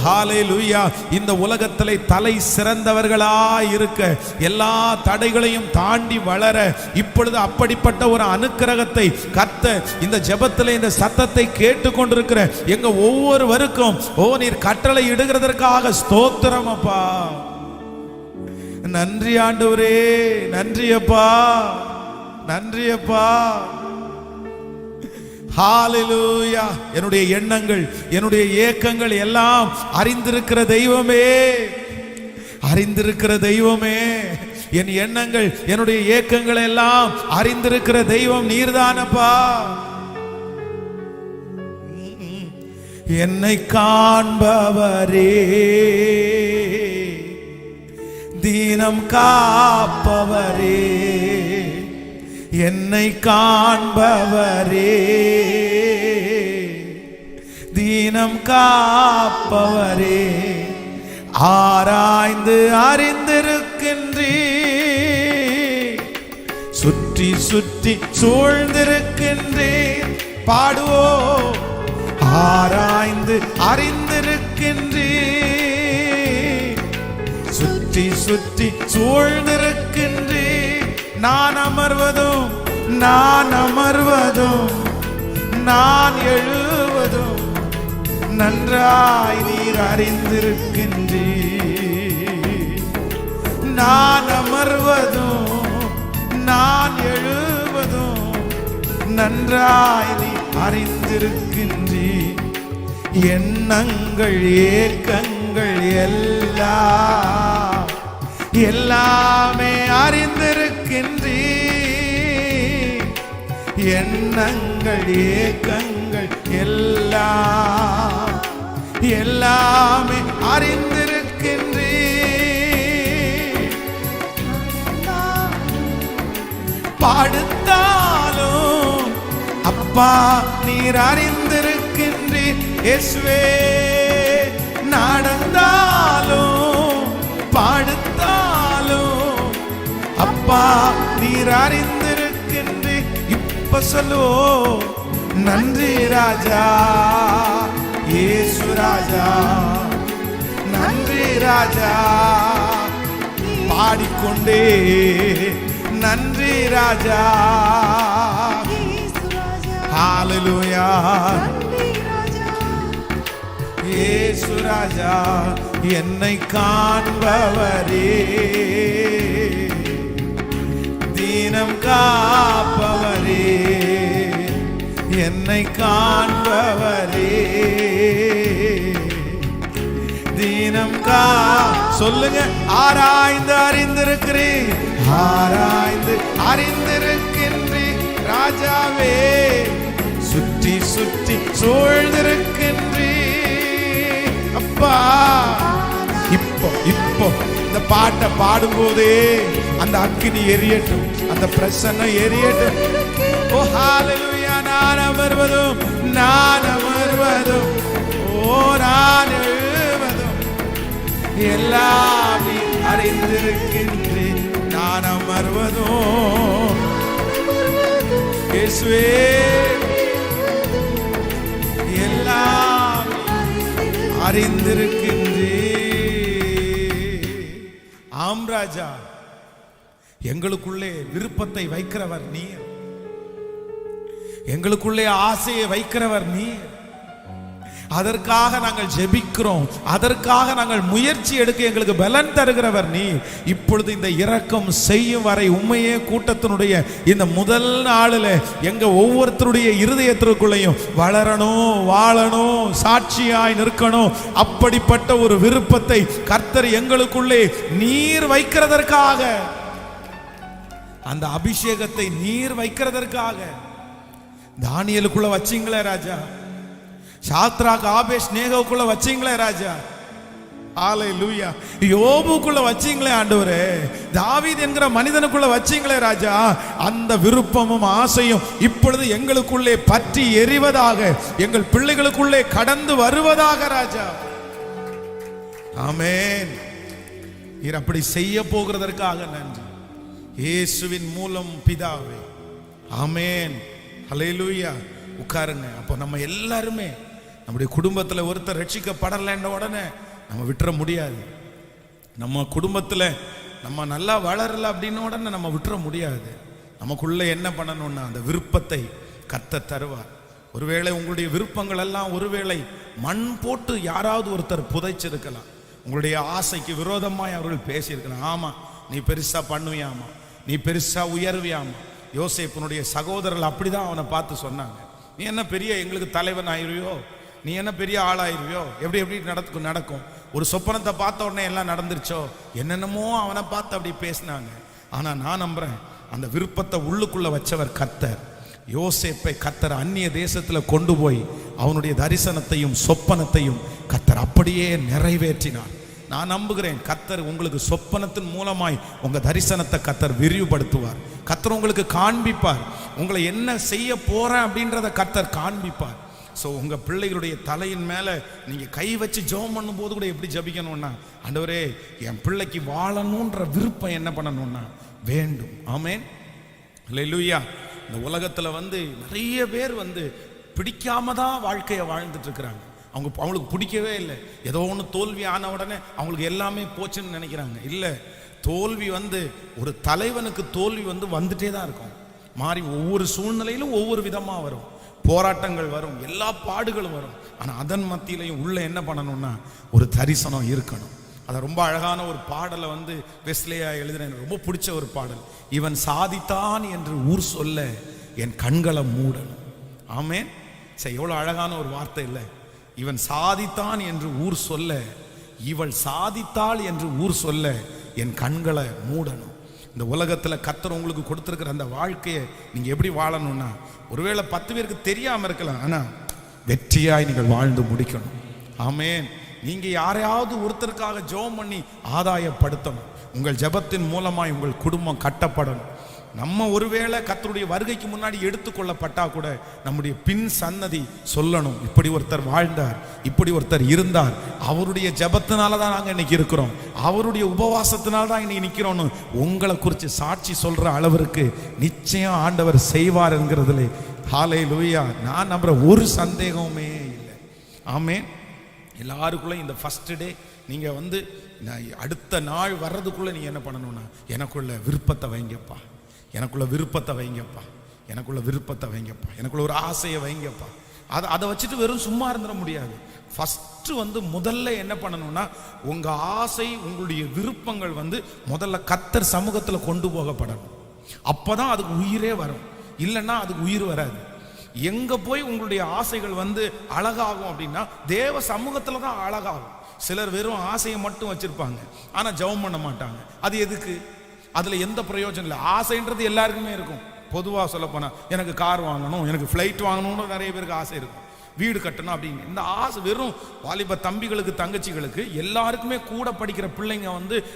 ஹல்லேலூயா, இந்த உலகத்திலே தலை சிறந்தவர்களாய் இருக்க, எல்லா தடைகளையும் தாண்டி வளர இப்பொழுது அப்படிப்பட்ட ஒரு அனுக்கிரகத்தை கர்த்தர் இந்த ஜெபத்திலே இந்த சத்தத்தை கேட்டுக்கொண்டிருக்கிற எங்க ஒவ்வொருவருக்கும் நீர் கட்டளை இடுகிறதற்காக ஸ்தோத்திரம் அப்பா. நன்றி ஆண்டவரே, நன்றி அப்பா, நன்றி அப்பா. ஹalleluya. என்னுடைய எண்ணங்கள், என்னுடைய ஏக்கங்கள் எல்லாம் அறிந்திருக்கிற தெய்வமே, அறிந்திருக்கிற தெய்வமே, என் எண்ணங்கள், என்னுடைய ஏக்கங்கள் எல்லாம் அறிந்திருக்கிற தெய்வம் நீர்தானப்பா. என்னை காண்பவரே, தீனம் காப்பவரே, என்னை காண்பவரே, தீனம் காப்பவரே, ஆராய்ந்து அறிந்திருக்கின்றீ, சுற்றி சுற்றி சூழ்ந்திருக்கின்றேன். பாடுவோம். ஆராய்ந்து அறிந்திருக்கின்றே, சுற்றி சுற்றி சூழ்ந்திருக்கின்றே. நான் அமர்வதும் நான் எழுவதும் நன்றாய் நீர் அறிந்திருக்கின்றே. நான் அமர்வதும் நான் எழுவதும் நன்றாய் நீ அறிந்திருக்கின்றே. எண்ணங்கள் ஏக்கங்கள் எல்லாமே அறிந்திருக்கின்றே. எண்ணங்கள் ஏக்கங்கள் எல்லாமே அறிந்திருக்கின்றே. பாடுத்தாலும் அப்பா நீர் அறிந்திருக்கின்றீர். இயேசுவே நடந்தாலும் பாடுத்தாலும் அப்பா நீர் அறிந்திருக்கின்றீர். இப்ப சொல்லோ நன்றி ராஜா இயேசு ராஜா, நன்றி ராஜா. பாடிக்கொண்டே நன்றி ராஜா, ஹalleluya. இயேசு ராஜா, என்னை காண்பவரே, தீனம் காப்பவரே, என்னை காண்பவரே, தீனம் சொல்லுங்க. ஆராய்ந்து அறிந்திருக்கிறேன், ஆராய்ந்து அறிந்திருக்கின்றேன் ராஜாவே, சுற்றி சுற்றி சூழ்ந்திருக்கின்றேன் அப்பா. இப்போ இந்த பாட்டை பாடும்போதே அந்த அக்கினி எரியட்டும், அந்த பிரசன்னம் எரியட்டும். ஓ ஹalleluya. நான் அமர்வதும் ஓ நான் எழுவதும் எல்லாமே அறிந்திருக்கின்றேன். நான் அமர்வதும் இயேசுவே எல்லாம் அறிந்திருக்கின்றேன். ஆம் ராஜா, எங்களுக்குள்ளே விருப்பத்தை வைக்கிறவர் நீர், எங்களுக்குள்ளே ஆசையை வைக்கிறவர் நீர். அதற்காக நாங்கள் ஜெபிக்கிறோம், அதற்காக நாங்கள் முயற்சி எடுக்க எங்களுக்கு பலன் தருகிறவர் நீர். இப்பொழுது இந்த இரக்கம் செய்யும் வரை உண்மையே கூட்டத்தினுடைய இந்த முதல் நாளில் எங்க ஒவ்வொருத்தருடைய இருதயத்திற்குள்ளேயும் வளரணும், வாழணும், சாட்சியாய் நிற்கணும். அப்படிப்பட்ட ஒரு விருப்பத்தை கர்த்தர் எங்களுக்குள்ளே நீர் வைக்கிறதற்காக, அந்த அபிஷேகத்தை நீர் வைக்கிறதற்காக தானியேலுக்குள்ள வச்சீங்களே ராஜா, சாத்ராக் ஆபேஸ் நேகோக்குள்ள வச்சீங்களே ராஜா, ஹalleluya. யோபுக்குள்ள வச்சீங்களே ஆண்டவரே, தாவீது என்கிற மனிதனுக்குள்ள வச்சீங்களே ராஜா. அந்த விருப்பமும் ஆசையும் இப்பொழுது எங்களுக்குள்ளே பற்றி எரிவதாக, எங்கள் பிள்ளைகளுக்குள்ளே கடந்து வருவதாக ராஜா. ஆமென். நீர் அப்படி செய்ய போகிறதற்காக நன்றி, இயேசுவின் மூலம் பிதாவே. ஆமென். ஹல்லேலூயா. உட்காருங்க. அப்போ நம்ம எல்லாருமே நம்முடைய குடும்பத்தில் ஒருத்தர் ரட்சிக்கப்படலைன்ற உடனே நம்ம விட்டுற முடியாது. நம்ம குடும்பத்தில் நம்ம நல்லா வளரல அப்படின்னு உடனே நம்ம விட்டுற முடியாது. நமக்குள்ளே என்ன பண்ணணும்னா அந்த விருப்பத்தை கர்த்தர் தருவார். ஒருவேளை உங்களுடைய விருப்பங்கள் எல்லாம் ஒருவேளை மண் போட்டு யாராவது ஒருத்தர் புதைச்சிருக்கலாம். உங்களுடைய ஆசைக்கு விரோதமாய் அவர்கள் பேசியிருக்கலாம். ஆமா நீ பெருசா பண்ணுவியாமா, நீ பெருசா உயர்வியாமா. யோசேப்பினுடைய சகோதரர்கள் அப்படிதான் அவனை பார்த்து சொன்னாங்க. நீ என்ன பெரிய எங்களுக்கு தலைவன் ஆயிருவியோ, நீ என்ன பெரிய ஆளாயிருவியோ, எப்படி நடக்கும். ஒரு சொப்பனத்தை பார்த்த உடனே எல்லாம் நடந்துருச்சோ, என்னென்னமோ அவனை பார்த்து அப்படி பேசினாங்க. ஆனா நான் நம்புறேன், அந்த விருப்பத்தை உள்ளுக்குள்ள வச்சவர் கர்த்தர். யோசேப்பை கர்த்தர் அந்நிய தேசத்துல கொண்டு போய் அவனுடைய தரிசனத்தையும் சொப்பனத்தையும் கர்த்தர் அப்படியே நிறைவேற்றினார். நான் நம்புகிறேன், கர்த்தர் உங்களுக்கு சொப்பனத்தின் மூலமாய் உங்க தரிசனத்தை கர்த்தர் விரிவுபடுத்துவார். கர்த்தர் உங்களுக்கு காண்பிப்பார், உங்களை என்ன செய்ய போறேன் அப்படின்றத கர்த்தர் காண்பிப்பார். ஸோ உங்க பிள்ளைகளுடைய தலையின் மேல நீங்க கை வச்சு ஜெபம் பண்ணும் போது கூட எப்படி ஜபிக்கணும்னா, ஆண்டவரே என் பிள்ளைக்கு வாழணுன்ற விருப்பம் என்ன பண்ணணும்னா வேண்டும். ஆமென், அல்லேலூயா. இந்த உலகத்துல நிறைய பேர் பிடிக்காம தான் வாழ்க்கையை வாழ்ந்துட்டு இருக்கிறாங்க. அவங்களுக்கு பிடிக்கவே இல்லை. ஏதோ ஒன்று தோல்வி ஆன உடனே அவங்களுக்கு எல்லாமே போச்சுன்னு நினைக்கிறாங்க. இல்லை, தோல்வி ஒரு தலைவனுக்கு தோல்வி வந்துட்டே தான் இருக்கும். மாறி ஒவ்வொரு சூழ்நிலையிலும் ஒவ்வொரு விதமா வரும், போராட்டங்கள் வரும், எல்லா பாடுகளும் வரும். ஆனால் அதன் மத்தியிலையும் உள்ள என்ன பண்ணணும்னா ஒரு தரிசனம் இருக்கணும். அதை ரொம்ப அழகான ஒரு பாடலை வெஸ்லேயா எழுதுன எனக்கு ரொம்ப பிடிச்ச ஒரு பாடல். இவன் சாதித்தான் என்று ஊர் சொல்ல என் கண்களை மூடணும். ஆமென். சரி, எவ்வளோ அழகான ஒரு வார்த்தை இல்லை? இவன் சாதித்தான் என்று ஊர் சொல்ல, இவள் சாதித்தாள் என்று ஊர் சொல்ல என் கண்களை மூடணும். இந்த உலகத்தில் கர்த்தர் உங்களுக்கு கொடுத்துருக்கிற அந்த வாழ்க்கையை நீங்க எப்படி வாழணும்னா, ஒருவேளை 10 பேருக்கு தெரியாம இருக்கலாம், ஆனா வெற்றியாய் நீங்கள் வாழ்ந்து முடிக்கணும். ஆமென். நீங்க யாரையாவது ஒருத்தருக்காக ஜெபம் பண்ணி ஆதாயப்படுத்தணும். உங்கள் ஜெபத்தின் மூலமாய் உங்கள் குடும்பம் கட்டப்படணும். நம்ம ஒருவேளை கர்த்தருடைய வருகைக்கு முன்னாடி எடுத்துக்கொள்ளப்பட்டா கூட நம்முடைய பின் சன்னதி சொல்லணும், இப்படி ஒருத்தர் வாழ்ந்தார், இப்படி ஒருத்தர் இருந்தார், அவருடைய ஜெபத்தினால தான் நாங்கள் இன்னைக்கு இருக்கிறோம், அவருடைய உபவாசத்தினால தான் இன்னைக்கு நிற்கிறோம்னு உங்களை குறித்து சாட்சி சொல்ற அளவிற்கு நிச்சயம் ஆண்டவர் செய்வார் என்கிறதுல ஹல்லேலூயா நான் நம்புறேன். ஒரு சந்தேகமே இல்லை. ஆமென். எல்லாருக்குள்ள இந்த ஃபர்ஸ்ட் டே நீங்க அடுத்த நாள் வர்றதுக்குள்ள நீங்க என்ன பண்ணணும்னா, எனக்குள்ள விருப்பத்தை வைங்கப்பா, எனக்குள்ள விருப்பத்தை வைங்கப்பா, எனக்குள்ள விருப்பத்தை வைங்கப்பா, எனக்குள்ள ஒரு ஆசையை வைங்கப்பா. அதை வச்சுட்டு வெறும் சும்மா இருந்துட முடியாது. ஃபர்ஸ்ட் முதல்ல என்ன பண்ணணும்னா, உங்க ஆசை உங்களுடைய விருப்பங்கள் முதல்ல கர்த்தர் சமூகத்துல கொண்டு போகப்படணும். அப்பதான் அதுக்கு உயிரே வரும், இல்லைன்னா அதுக்கு உயிர் வராது. எங்க போய் உங்களுடைய ஆசைகள் அழகாகும் அப்படின்னா தேவ சமூகத்துல தான் அழகாகும். சிலர் வெறும் ஆசையை மட்டும் வச்சிருப்பாங்க, ஆனா ஜெபம் பண்ண மாட்டாங்க. அது எதுக்கு? அதுல எந்த பிரயோஜனம் இல்லை. ஆசைன்றது எல்லாருக்குமே இருக்கும். பொதுவாக சொல்ல போனா எனக்கு கார் வாங்கணும், எனக்கு ஃப்ளைட் வாங்கணும்னு நிறைய பேருக்கு ஆசை இருக்கும், வீடு கட்டணும் அப்படின்னு. இந்த ஆசை வெறும் வாலிப தம்பிகளுக்கு தங்கச்சிகளுக்கு எல்லாருக்குமே கூட படிக்கிற பிள்ளைங்க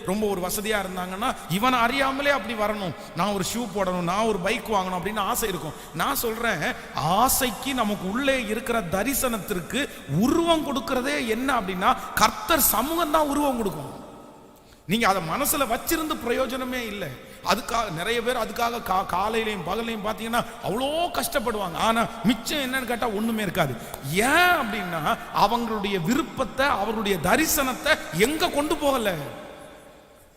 ரொம்ப ஒரு வசதியா இருந்தாங்கன்னா இவனை அறியாமலே அப்படி வரணும், நான் ஒரு ஷூ போடணும், நான் ஒரு பைக் வாங்கணும் அப்படின்னு ஆசை இருக்கும். நான் சொல்றேன், ஆசைக்கு நமக்கு உள்ளே இருக்கிற தரிசனத்திற்கு உருவம் கொடுக்கிறதே என்ன அப்படின்னா கர்த்தர் சமூகம் தான் உருவம் கொடுக்கும். நீங்க அதை மனசுல வச்சிருந்து பிரயோஜனமே இல்லை. அதுக்காக நிறைய பேர் அதுக்காக காலையிலையும் பகலையும் பார்த்தீங்கன்னா அவ்வளோ கஷ்டப்படுவாங்க. ஆனா மிச்சம் என்னன்னு கேட்டா ஒண்ணுமே இருக்காது. ஏன் அப்படின்னா அவங்களுடைய விருப்பத்தை அவருடைய தரிசனத்தை எங்க கொண்டு போகல?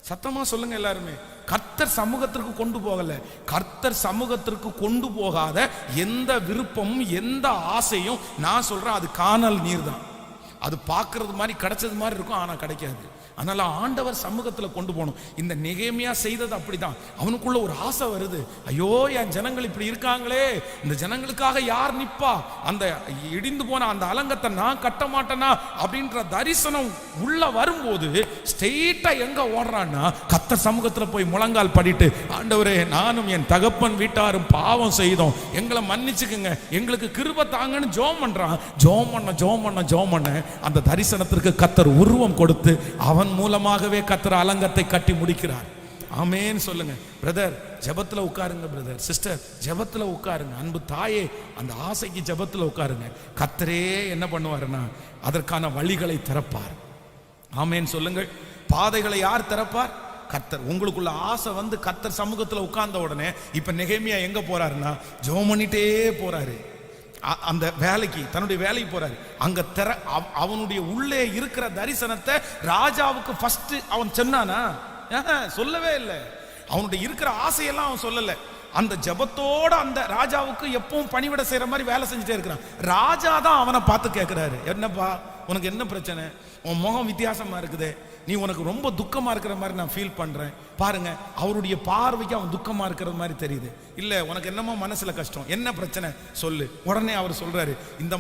சத்தமா சொல்லுங்க எல்லாருமே. கர்த்தர் சமூகத்திற்கு கொண்டு போகல. கர்த்தர் சமூகத்திற்கு கொண்டு போகாத எந்த விருப்பமும் எந்த ஆசையும் நான் சொல்றேன் அது காணல் நீர் தான். அது பார்க்கறது மாதிரி கிடைச்சது மாதிரி இருக்கும், ஆனா கிடைக்காது. அதனால ஆண்டவர் சமூகத்துல கொண்டு போகணும். இந்த நெகேமியா செய்தது அப்படிதான். அவனுக்குள்ள ஒரு ஆசை வருது, ஐயோ என் ஜனங்கள் இப்படி இருக்காங்களே, இந்த ஜனங்களுக்காக யார் நிப்பா, அந்த இடிந்து போன அந்த அலங்கத்தை நான் கட்ட மாட்டேனா அப்படின்ற தரிசனம் உள்ள வரும்போது ஸ்ட்ரெயிட்டா எங்க ஓடுறான்னா கர்த்தர் சமூகத்துல போய் முழங்கால் படிட்டு, ஆண்டவரே நானும் என் தகப்பன் வீட்டாரும் பாவம் செய்தோம், எங்களை மன்னிச்சுக்குங்க, எங்களுக்கு கிருபை தாங்கன்னு ஜெபம் பண்றான். ஜெபம் பண்ண அந்த தரிசனத்திற்கு கர்த்தர் உருவம் கொடுத்து அவன் மூலமாகவே கர்த்தர் அலங்கத்தை கட்டி முடிக்கிறார். ஆமென் சொல்லுங்க. பிரதர் ஜெபத்துல உட்காருங்க, பிரதர் சிஸ்டர் ஜெபத்துல உட்காருங்க, அன்பு தாயே அந்த ஆசைக்கு ஜெபத்துல உட்காருங்க. கர்த்தரே என்ன பண்ணுவாருன்னா அதற்கான வழிகளை திறப்பார். ஆமென் சொல்லுங்கள். பாதைகளை யார் திறப்பார்? கர்த்தர். உங்களுக்குள்ள ஆசை கர்த்தர் சமூகத்துல உட்கார்ந்த உடனே இப்ப நெகேமியா எங்க போறாருன்னா ஜெபம் பண்ணிட்டே போறாரு. அந்த வேலைக்கு தன்னுடைய வேலைக்கு போறாரு. அங்க அவனுடைய உள்ளே இருக்கிற தரிசனத்தை ராஜாவுக்கு ஃபர்ஸ்ட் அவன் சொன்னானா? சொல்லவே இல்லை. அவனுடைய இருக்கிற ஆசையெல்லாம் அவன் சொல்லல. அந்த ஜபத்தோட அந்த ராஜாவுக்கு எப்பவும் பணிவிட செய்யற மாதிரி வேலை செஞ்சுட்டே இருக்கிறான். ராஜா தான் அவனை பார்த்து கேட்கிறாரு, என்னப்பா உனக்கு என்ன பிரச்சனை? உன் முகம் வித்தியாசமா இருக்குதே, நீ உனக்கு ரொம்ப துக்கமா இருக்கிற மாதிரி நான் ஃபீல் பண்றேன். பாருங்க, அவருடைய பார்வைக்கு அவன் துக்கமா இருக்கிற மாதிரி தெரியுது. இல்ல உனக்கு என்னமோ மனசுல கஷ்டம், என்ன பிரச்சனை சொல்லு. உடனே அவர் சொல்றாரு, இந்த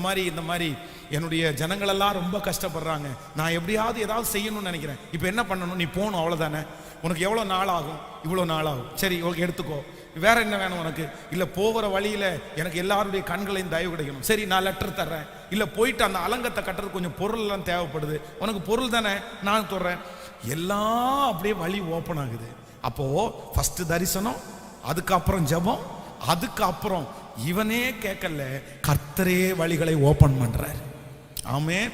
மாதிரி என்னுடைய ஜனங்கள் எல்லாம் ரொம்ப கஷ்டப்படுறாங்க, நான் எப்படியாவது ஏதாவது செய்யணும்னு நினைக்கிறேன். இப்போ என்ன பண்ணணும்? நீ போகணும், அவ்வளவுதானே. உனக்கு எவ்வளோ நாள் ஆகும்? இவ்வளோ நாள் ஆகும். சரி, ஓகே, எடுத்துக்கோ. வேற என்ன வேணும் உனக்கு? இல்லை, போகிற வழியில எனக்கு எல்லாருடைய கண்களையும் தயவு கிடைக்கணும். சரி, நான் லெட்டர் தர்றேன். இல்லை, போயிட்டு அந்த அலங்கத்தை கட்டுறது கொஞ்சம் பொருள் எல்லாம் தேவைப்படுது, உனக்கு பொருள் தானே, நான் தர்றேன். எல்லாம் அப்படியே வழி ஓப்பன் ஆகுது. அப்போ ஃபர்ஸ்ட் தரிசனம், அதுக்கப்புறம் ஜெபம், அதுக்கப்புறம் இவனே கேட்கல, கர்த்தரே வழிகளை ஓப்பன் பண்றாரு. ஆமென்.